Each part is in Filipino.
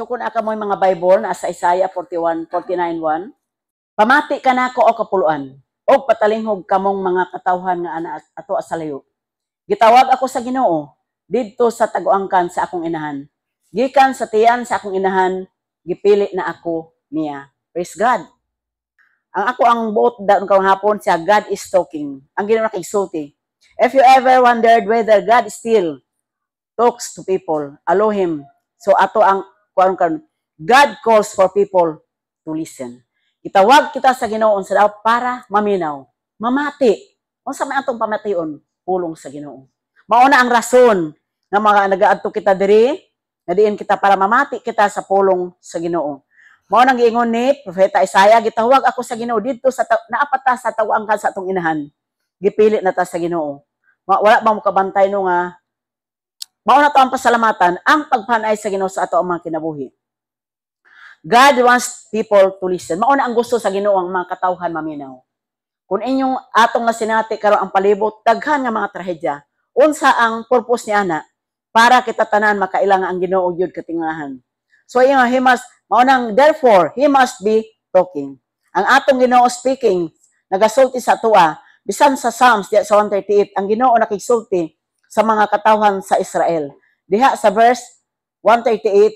So kung aka mo mga Bible na sa Isaiah 49:1, pamati ka nako o kapuluan, o patalinghog kamong mga katawhan nga ana ato sa layo. Gitawag ako sa Ginoo didto sa taguangkan sa akong inahan. Gikan sa tiyan sa akong inahan, gipili na ako niya. Praise God. Ang ako ang buot daon karong hapon siya, God is talking. Ang Ginoo nakigsulti. If you ever wondered whether God still talks to people, allow Him. So ato ang karon God calls for people to listen. Itawag kita sa Ginoo sa daw para maminaw, mamati. Unsa may atong pamation? Pulong sa Ginoo. Mao na ang rason nga mga nagaadto kita diri, nga diin kita para mamati kita sa pulong sa Ginoo. Mao nang giingon ni Propeta Isaiah, gitawag ako sa Ginoo didto sa naapata sa tawangkan sa atong inahan. Gipili na ta sa Ginoo. Wala ba mo kabantay no nga mao na to ang pasalamatan ang pagpanay sa Ginoo sa ato ang mga kinabuhi. God wants people to listen. Mao na ang gusto sa Ginoo ang mga katawhan maminaw. Kung inyong atong nga sinati karon ang palibot daghan nga mga trahedya, unsa ang purpose ni ana? Para kita tanan makailang ang Ginoo gyud katingahan. So he must mao nang therefore he must be talking. Ang atong Ginoo speaking nagasulti sa tuwa bisan sa Psalms sa 138 ang Ginoo nakigsulti sa mga katawhan sa Israel. Diha sa verse 138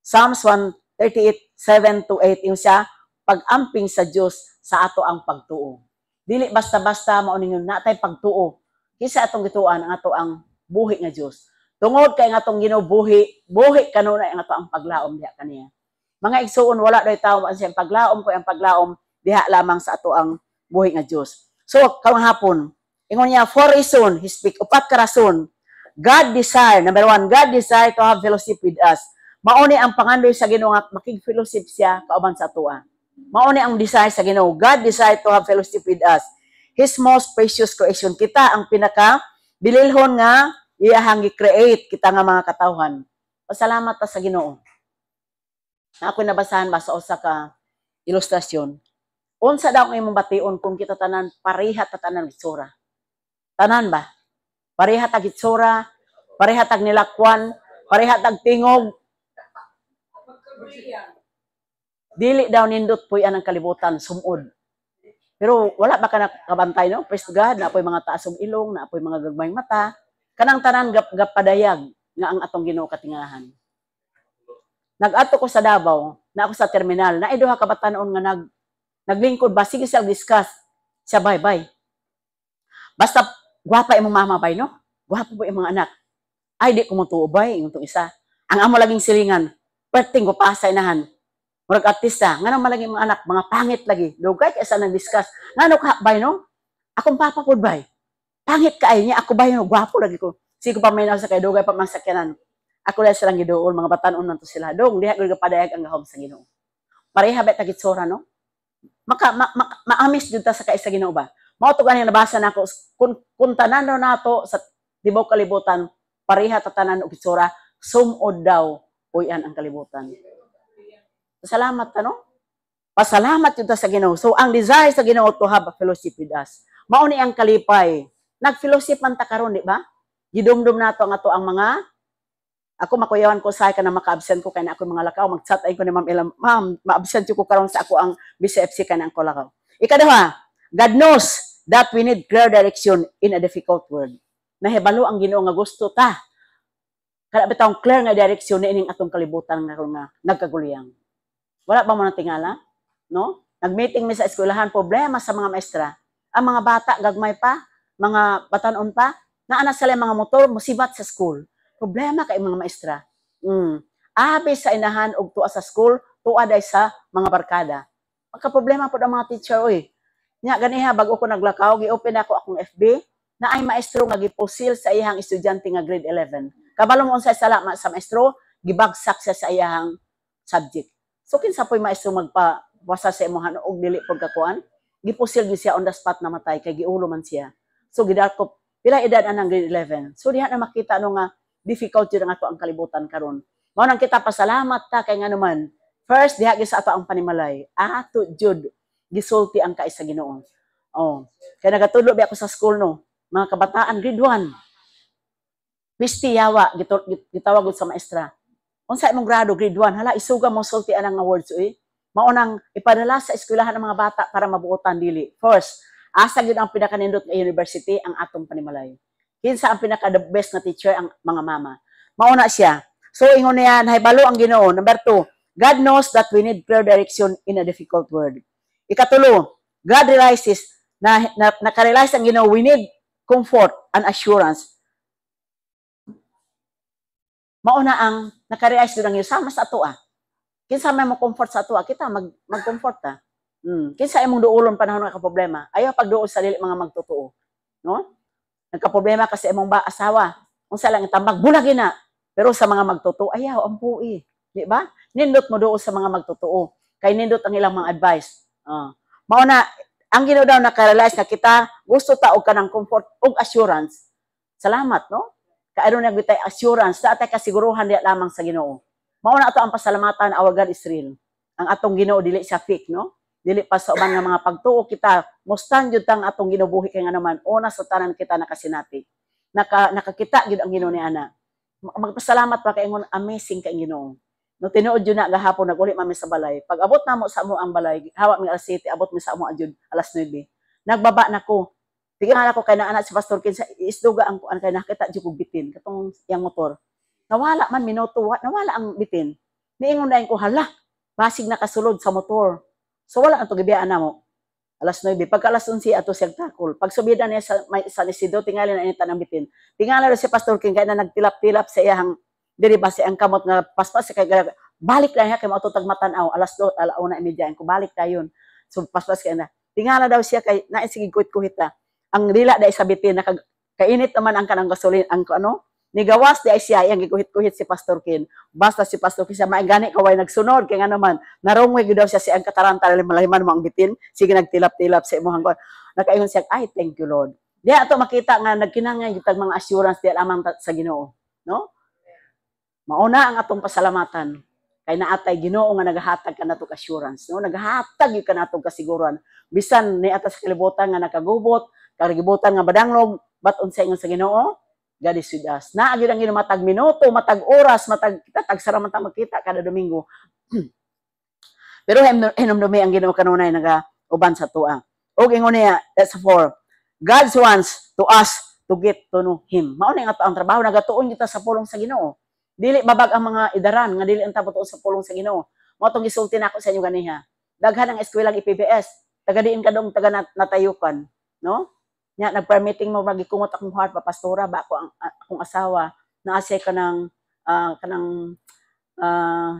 Psalms 138:7-8 yung siya pag-amping sa Dios sa ato ang pagtuo. Dili basta-basta mao ningon natay pagtuo. Kisa atong gituan ang ato ang buhi nga Dios. Tungod kay nga atong Ginoo buhi kanunay ang ato ang paglaom diha kaniya. Mga igsuon wala daw tawo ang siyang paglaom ko ang paglaom diha lamang sa ato ang buhi nga Dios. So karong hapon ingon niya for reason he speak upat ka rason. God desire number 1, God desire to have fellowship with us. Mao ni ang pangandoy sa Ginoo nga makig-fellowship siya kauban sa atoa. Mao ni ang desire sa Ginoo. God desire to have fellowship with us. His most precious creation. Kita ang pinaka bililhon nga iyahang gi-create kita nga mga katawhan. Pasalamat ta sa Ginoo. Na ako nabasahan ba sa usa ka ilustrasyon. Unsa daw ang imong bation kung kita tanan pareha ta tanan gitsura? Tanan ba? Pareha ta gitsura, pareha tag nilakwan, pareha tag tingog. Dili daw nindot puy ang kalibutan sumod. Pero wala ba ka nakabantay no? Praise God, na apoy mga taas og ilong, na apoy mga gagmayng mata, kanang tanan gapadayag nga ang atong Ginoo katingahan. Nag-adto ko sa Davao, na ako sa terminal, na duha ka batan-on nga naglingkod ba sige siya discuss siya bye. Basta gwapa imong mama bay no? Gwapo po imong anak. Ay di ko mo tuo bay ingong isa. Ang amo laging silingan, perting ko pa sa inahan. Murag artista, nganong malagi mga anak, mga pangit lagi. Dugay kay sa nag-discuss. Ngano ka bay no? Akong papa pud bay. Pangit kaay niya, ako bay no, gwapo lagi ko. Sige pa may nasa kay dugay pa masakyanan. Ako lang silang giduol, mga batan-on man to sila. Dong diha gyud padayag ang gahom sa Ginoo. Pareha ba tagitsura no? Maamis jud ta sa kaisa Ginoo ba? Mao to ganing nabasa nako kun tanan nato sa tibaw kalibutan, pareha ta tanan og gitsura, sumod daw uyan ang kalibutan. Salamat ta no? Pasalamat jud ta sa Ginoo. So ang desire sa Ginoo to have a fellowship with us. Mao ni ang kalipay. Nag-fellowship man ta karon, di ba? Gidumdum nato ang ato ang mga ako makuyawan ko sa ka na maka-absent ko kay na ako mga lakaw mag-chat ay ko ni Ma'am Ella, Ma'am, ma-absent ko karon sa ako ang BCFC ka na ako lakaw. Ikaduha, God knows that we need clear direction in a difficult world. Nahibalo ang Ginoo nga gusto ta. Kada bitaw clear nga direksyon ining atong kalibutan nga nagkaguliyang. Wala ba mo natingala? No? Nag-meeting mi sa eskwelahan, problema sa mga maestra. Ang mga bata gagmay pa, mga batanon pa, naana sila mga motor musibat sa school. Problema kay mga maestra. Abi sa inahan og tuwa sa school, tuwa day sa mga barkada. Magka problema pud ang mga teacher oy. Nya ganiha bago ko naglakaw, gi-open ako akong FB na ay maestro nga gipusil sa iyang estudyante nga grade 11. Kabalo mo unsay sala sa maestro, gibagsak siya sa iyang subject. So kinsa po'y maestro magpawasa sa imong og dili pagkakuan, gipusil gyud siya on the spot namatay kay giulo man siya. So gidakop pila edad anang grade 11. So diha na makita no nga difficult jud ang ato ang kalibutan karon. Mao nang kita pasalamat ta kay nganuman. First diha gyud sa ato ang panimalay. Ato jud gisulti ang kaisa Ginoo. Oh, kay nagatudlo bi ako sa school no. Mga kabataan grade 1. Pisti yawa gitawag sa maestra. Unsa imong grado grade 1, hala isuga mo sulti anang nga words uy. Maunang ipadala sa eskwelahan ng mga bata para mabuotan dili. First, asa gyud ang pinakanindot nga university ang atong panimalay. Kinsa ang pinaka the best na teacher ang mga mama. Mauna siya. So ingon niya nahibalo ang Ginoo. Number 2, God knows that we need clear direction in a difficult world. Ikatulo, God realizes na nakarealize ang Ginoo we need comfort and assurance. Mauna ang nakarealize gyud ang Ginoo sama sa ato Kinsa may mo comfort sa ato kita mag-comfort ta. Kinsa imong duolon panahon nga problema. Ayaw pagduol sa dili mga magtotoo, no? Nagka-problema kasi imong asawa. Unsa lang itambag bulagi na. Pero sa mga magtotoo ayaw ang pui, di ba? Nindot mo duol sa mga magtotoo. Kay nindot ang ilang mga advice. Mao na ang Ginoo daw naka-realize na kita gusto ta og kanang comfort ug assurance. Salamat, no? Kaayro na gitay assurance, datay kasiguruhan diya lamang sa Ginoo. Mao na ato ang pasalamatan, our God is real. Ang atong Ginoo dili siya fake, no? Dili pa sa uban nga mga pagtuo kita, mustan jud tang atong ginubuhi kay nga naman una sa tanan kita nakasinati. Nakakita jud ang Ginoo ni ana. Magpasalamat pa kay ingon amazing kay Ginoo. No tinuod jud na gahapon naguli mami sa balay. Pag abot na mo sa amo ang balay, hawa mi alas 7, abot mi sa amo jud alas 9. Nagbaba nako. Tingala ako kay naa si Pastor Kin sa isduga ang kuan kay nakita jud kog bitin katong yang motor. Nawala man minuto, nawala ang bitin. Niingon dayon ko, hala, basig nakasulod sa motor. So wala ang gibiyaan na mo. Alas 9, pagka alas 11 ato siyang takol. Pag subida niya sa Nisido, tingali na initan ang bitin. Tingali na si Pastor King, kaya na nagtilap-tilap sa iyang, diri ba si ang kamot nga paspas, kaya balik na niya, kaya maututag matanaw, alas 2, alauna imedya, ko balik tayo. So paspas kaya na. Tingali daw siya, kay naisig kuhit na. Ang dila dahil sa bitin, kainit naman ang kanang gasolin, ang ano, nigawas di ay siya, yung gikuhit-kuhit si Pastor Kin. Basta si Pastor Kin siya, maigani kaway nagsunod, kaya nga naman, narungway daw siya si ang kataranta, malahiman mo ang bitin, sige nagtilap-tilap sa imuhang ko. Nakaingon siya, ay, thank you Lord. Di ato makita nga, nagkinangay yung mga assurance, di alamang sa Ginoo. No? Mauna ang atong pasalamatan. Kay naatay Ginoo nga nagahatag ka natong assurance. No? Nagahatag yung ka natong kasiguran. Bisan ni atas kalibutan nga nakagubot, kalibutan nga badanglog, ba't unsay ingon sa Ginoo? God is with us. Naagid ang Ginoo matag minuto, matag oras, matag kita tag saraman ta magkita kada Domingo. Pero hinumdumi ang Ginoo kanunay naga-uban sa tuwa. Og ingon niya, that's 4. God wants to us to get to know Him. Mao na nga ang trabaho nagatuon kita sa pulong sa Ginoo. Dili babag ang mga idaran nga dili anta tuon sa pulong sa Ginoo. Mao tong gisulti nako sa inyo ganiha. Daghan ang eskwela ng IPBS. Taga diin kadong taga natayukan, no? Nya nagper-meeting mo magikumot akong heart papastora ba ako akong asawa naasay kanang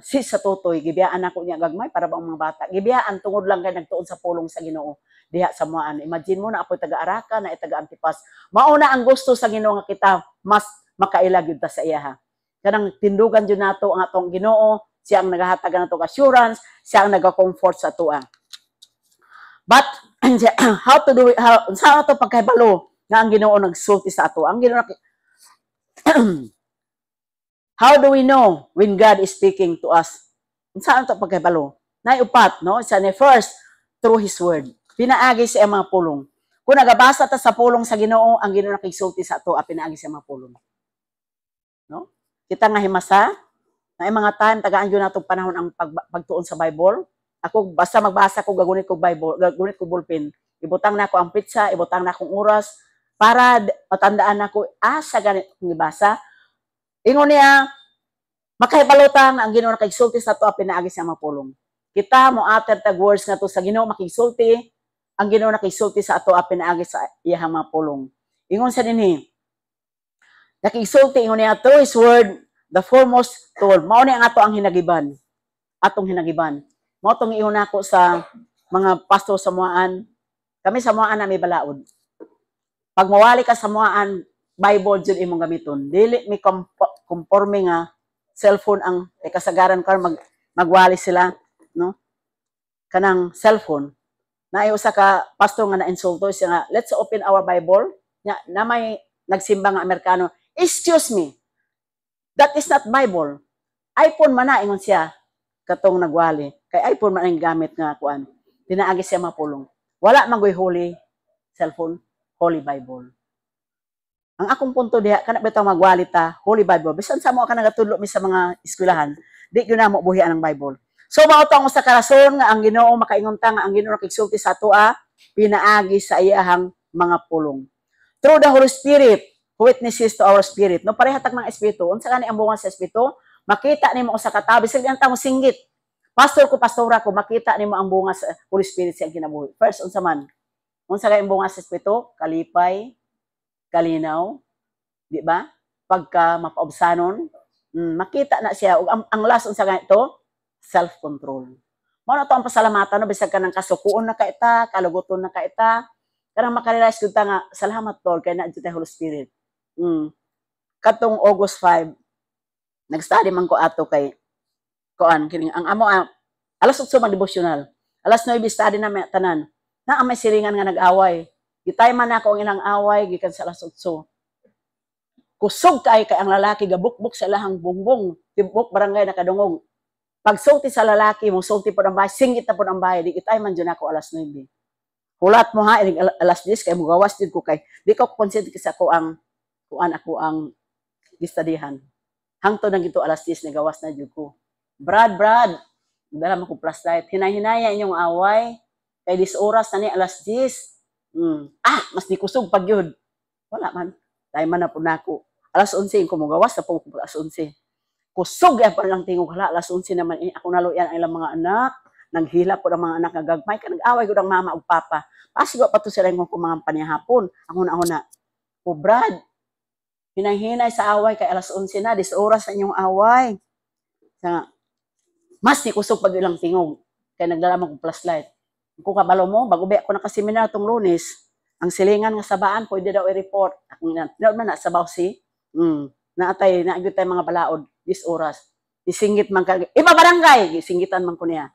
sis sa tutoy gibiyaan ako niya gagmay para ba ang mga bata gibiyaan tungod lang kay nagtuon sa pulong sa Ginoo diha sa Muan. Imagine mo na apoy taga Araka na taga Antipas. Mauna ang gusto sa Ginoo nga kita mas makailag yun ta sa iya kanang tindugan jud nato ang atong Ginoo, siya ang nagahatag natong assurance, siya ang naga-comfort sa tuwa. But how to do it, sa ato pagkahibalo nga ang Ginoo nagsulti sa ato. Ang Ginoo how do we know when God is speaking to us? Sa ato pagkahibalo? Naiupat, no? Sa first, through His Word. Pinaagi sa mga pulong. Kung nagabasa ta sa pulong sa Ginoo, ang Ginoo nakigsulti sa ato, pinaagi sa mga pulong. No? Kita nga himasa, na mga time, tagaan yun natong panahon ang pagtuon sa Bible. Ako, basta magbasa ko, gagunit ko Bible, gagunit ko ballpen. Ibutang na ako ang pizza, ibutang na akong oras, para matandaan na ako, sa ganit kong ibasa. Ingon niya, makahibalutan ang Ginoo nakigsulti sa ato, pinaagi sa mga pulong. Kita mo ater tag words nga to sa Ginoo makigsulti, ang Ginoo nakigsulti sa ato, pinaagi sa iyang mga pulong. Ingon sa dinhi, nakigsulti, ingon niya, through His Word, the foremost tool. Mao ni ang ato ang hinagiban. Atong hinagiban. Mao tong iyon ako sa mga pastor sa Muan. Kami sa Muan na may balaod. Pag mawali ka sa Muan, Bible jud imong gamiton. Dili mi conforme nga cellphone ang kasagaran kar magwali sila, no? Kanang cellphone. Naay usa ka pastor nga na-insulto siya nga, let's open our Bible. Na may nagsimba nga Amerikano, excuse me, that is not Bible. iPhone man na, ingon siya, katong nagwali. Kay iPhone man ang gamit nga kuan. Dinaagi siya mapulong. Wala man goy holy cellphone, Holy Bible. Ang akong punto diha kana bitaw magwali ta Holy Bible. Bisan sa mo ka nagatudlo mi sa mga eskwelahan, di gyud namo buhian ang Bible. So mao to ang usa ka rason nga ang Ginoo makaingon ta nga ang Ginoo nakigsulti sa atoa pinaagi sa iyahang mga pulong. Through the Holy Spirit, who witnesses to our spirit. No pareha tag mga espiritu. Unsa gani ang bunga sa espiritu? Makita nimo usa ka tawo bisag anta mo singgit. Pastor ko, pastora ko, makita nimo ang bunga sa Holy Spirit sa kinabuhi. First unsa man? Unsa kay ang bunga sa espiritu? Kalipay, kalinaw, di ba? Pagka mapaubsanon, makita na siya. Ang last unsa ganito? Self-control. Mao na to ang pasalamatan no bisag kanang kasukuon na kaita, kaluguton na kaita, kanang makarealize gud ta nga salamat Lord kay naa jud Holy Spirit. Katong August 5, nag-study man ko ato kay kuan kining ang amo alas 8 man devotional. Alas 9 study na may tanan. Na may silingan nga nag-away. Gitay man ako ang ilang away gikan sa alas 8. Kusog kay ang lalaki gabukbuk sa lahang bungbong, tibok barangay nakadungog. Pag sulti sa lalaki mo, sulti po ng bahay, singit na po ng bahay, di itay man dyan ako alas 9. Hulat mo ha, alas 10, kay mugawas din ko kay, di ko consider sa ako ang, kuan ako ang gistadihan. Hangto na gito alas 10, nagawas na dyan ko. Brad, dala mo ko flashlight, hinay-hinaya inyong away, kay 10 oras na ni alas 10. Mas di kusog pag yun. Wala man, tayo man na po na ako. Alas 11, kung mugawas na po alas 11. Kusog yan pa lang tingog hala alas 11 naman ako naluyan ang ilang mga anak naghila po ang mga anak nga gagmay ka nag-away gud ang mama ug papa pasigo pa to sila ng mga panihapon ako na po Brad hinay-hinay sa away kay alas 11 na 10 oras sa inyong away sa mas ni kusog pag ilang tingog kay nagdala man ko flashlight kung kabalo mo bago ba ako nakaseminar tong Lunes ang silingan nga sabaan pwede daw i-report ako na sa Bausi naatay naagyo tay mga balaod 10 oras isingit man ka iba barangay gisingitan man ko niya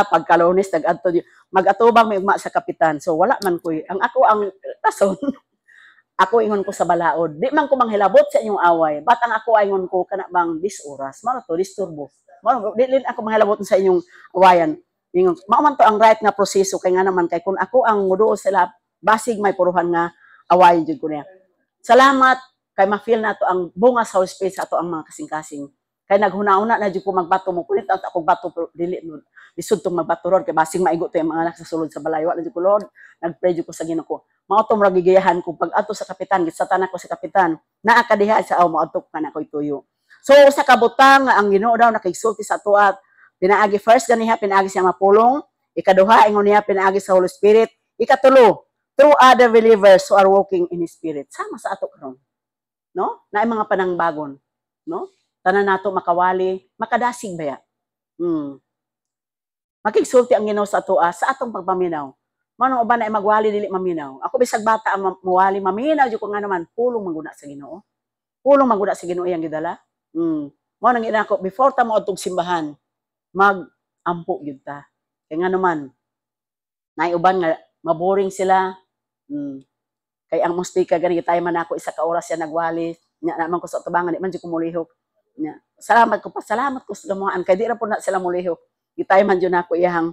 pagkalunes nag-adto mag-atubang may ugma sa kapitan so wala man ko ang ako ang tason ako ingon ko sa balaod di man ko manghilabot sa inyong away bat ang ako ingon ko kana bang 10 oras mao to disturbo mao dili ako manghilabot sa inyong awayan ingon mao man to ang right nga proseso kay nga naman kay kun ako ang muduol sila basig may puruhan nga away jud ko niya salamat kay ma-feel na to ang bunga sa Holy Spirit sa ato ang mga kasing-kasing. Kay naghuna-una na jud ko magbato mo kulit at ako bato dili no. Lisod tong magbato Lord kay basig maigo to yung mga anak sa sulod sa balay. Wa na jud ko Lord. Nagpray jud ko sa Ginoo. Mao to murag gigayahan ko pag ato sa kapitan gisatan ako sa kapitan. Naa ka diha sa aw moadto ka na koy tuyo. So sa kabutang ang Ginoo daw nakigsulti sa ato at pinaagi first ganiha pinaagi siya mapulong, ikaduha ingon niya pinaagi sa Holy Spirit, ikatulo through other believers who are walking in His Spirit. Sama sa ato karon. No? Na mga panangbagon, no? Tanan nato makawali, makadasig baya. Makigsulti ang Ginoo sa atoa sa atong pagpaminaw. Manong uban na magwali dili maminaw. Ako bisag bata ang muwali maminaw jud ko nga naman pulong mangguna sa Ginoo. Pulong mangguna sa Ginoo iyang gidala. Mao nang inako before ta moadtog simbahan, mag-ampo gyud ta. Kay nga naman nay uban nga maboring sila. Kay ang mustika gani tayo man ako isa ka oras siya nagwali nya naman ko sa tubangan di man jud ko mulihok nya salamat ko sa gamuhaan kay di ra po na sila mulihok gitay man jud nako iyang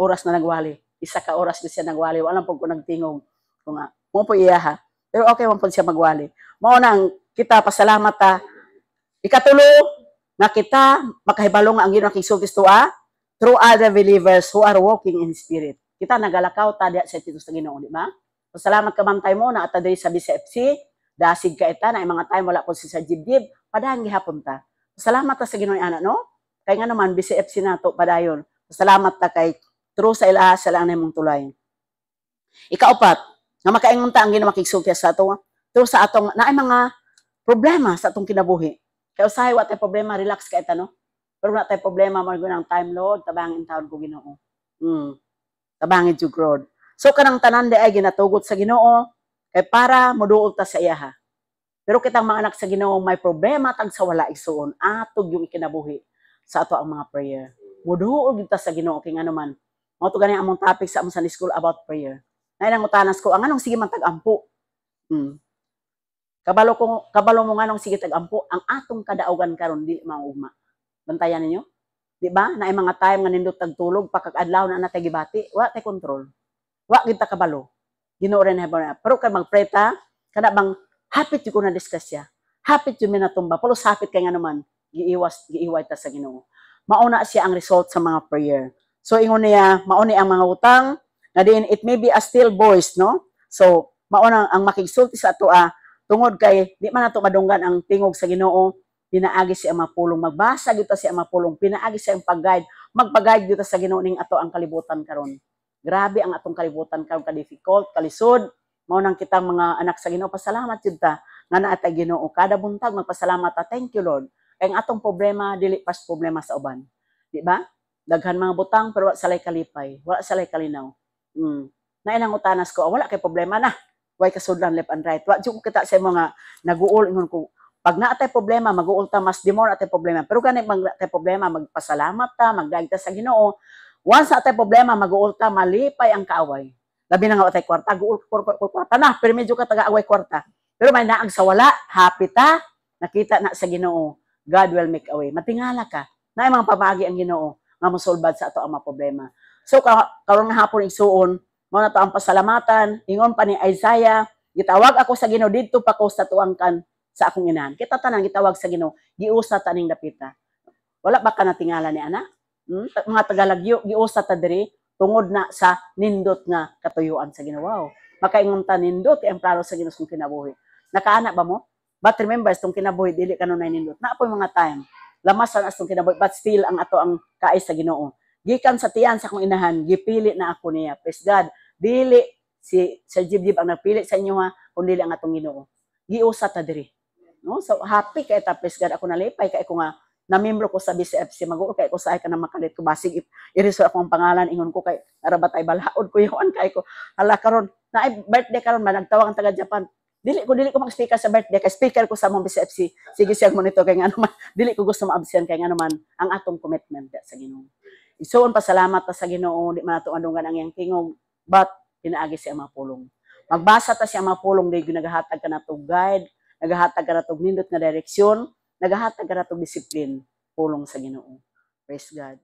oras na nagwali isa ka oras jud siya nagwali wala pud ko nagtingog ko nga mo po iyaha pero okay man pud siya magwali mao nang kita pasalamat ta ikatulo nga kita makahibalo nga ang Ginoo nakigsulti tuwa through other believers who are walking in Spirit kita nagalakaw ta diha sa Tito sa Ginoo di ba. Salamat ka man tayo mo na ataday sa BCFC, dasig ka ita na mga time wala po si sa Jibjib, padahan gihapon ta. Salamat ta sa Ginoo ana no? Kay nga naman BCFC nato padayon. Salamat ta kay true sa ilaha sa lang nimong tulay. Ikaapat, nga makaingon ta ang Ginoo makigsulti sa ato, true sa atong naay mga problema sa atong kinabuhi. Kay usahay wa tay problema, relax ka ita no? Pero na tay problema mo ng time Lord, tabangin taon ko Ginoo. Tabangin jud Lord. So kanang tanan ay ginatugot sa Ginoo kay para moduol ta sa iyaha. Pero kitang mga anak sa Ginoo may problema tag sa wala igsuon atog yung ikinabuhi sa ato ang mga prayer. Moduol gid ta sa Ginoo kay nga naman. Mao to gani among topic sa among Sunday school about prayer. Nay nang utanas ko ang anong sige man tag-ampo. Kabalo mo nganong sige tag-ampo ang atong kadaugan karon dili maugma. Bantayan ninyo? Di ba? Naay mga time nga nindot tagtulog pakag-adlaw na natay gibati, wa tay control. Wa kita kabalo. Ginoo rin hebon. Pero kay magpray ta, kada bang Hapit yung ko na diskusya. Hapit yung minatumba. Pulos hapit kay nga naman, giiway ta sa Ginoo. Mauna siya ang result sa mga prayer. So ingon niya, mauni ang mga utang, nga din it may be a still voice, no? So mauna ang makigsulti sa ato tungod kay di man nato madunggan ang tingog sa Ginoo, pinaagi siya mapulong, magbasa gyud siya mapulong, pinaagi siya ang pag-guide, magpag-guide gyud sa Ginoo ning ato ang kalibutan karon. Grabe ang atong kalibutan karon, ka difficult, kalisod, mao nang kitang mga anak sa Ginoo, pasalamat jud ta nga naa ta Ginoo. Kada buntag magpasalamat ta, thank you Lord. Kay ang atong problema dili pas problema sa uban. Di ba? Daghan mga butang pero wala salay kalipay, wala salay kalinaw. Nainang utanas ko, wala kay problema na. Way kasudlan left and right. Wa jud kita sa mga naguol ingon ko, pag naatay problema maguol ta mas di more atay problema. Pero gani mag atay problema magpasalamat ta, magdaig ta sa Ginoo. Once atay problema maguol ta, malipay ang kaaway. Labi na nga atay kwarta, guol kwarta na, pero medyo ka taga-away kwarta. Pero may naang sa wala, happy ta, nakita na sa Ginoo. God will make a way. Matingala ka. Na mga pamagi ang Ginoo nga mosolbad sa ato ang mga problema. So karon nga hapon igsuon, mao na to ang pasalamatan. Ingon pa ni Isaiah, gitawag ako sa Ginoo didto pa ko sa tuangkan sa akong inahan. Kita tanan gitawag sa Ginoo, giusa ta ning dapita. Wala ba ka natingala ni ana? Mga Tagalagyo, giusa ta diri tungod na sa nindot nga katuyuan sa Ginoo. Wow. Makaingon ta nindot ang plano sa Ginoo kung kinabuhi. Nakaana ba mo? But remember, itong kinabuhi, dili ka nun nindot. Na po mga time, lamasan as itong kinabuhi, but still, ang ato ang kaay sa Ginoo. Gikan sa tiyan sa akong inahan, gipili na ako niya. Praise God. Dili si Sir Jibjib ang nagpili sa inyo kung dili ang atong Ginoo. Giusa ta diri. No? So, happy kay ta, praise God, ako nalipay, kay ako nga, namembro ko sa BCFC, mag-uul kay ko sa ay ka na makalit ko, basig, i-reserve akong pangalan, ingon ko kay, narabatay balaod ko yung kay ko, hala karon na ay birthday karon man, nagtawag ang taga-Japan, dili ko mag-speaker sa birthday kay speaker ko sa mong BCFC. Sige siya monitor kay nga naman dili ko gusto ma-absent kay nga naman ang atong commitment sa Ginoo. Isuon pasalamat ta sa Ginoo, di man ato andungan ang iyang tingog, but pinaagi siya mapulong. Magbasa ta siya mapulong di nagahatag ka nato guide, nagahatag ka nato nindot nga direksyon, nagahatag ka nato discipline, pulong sa Ginoo. Praise God.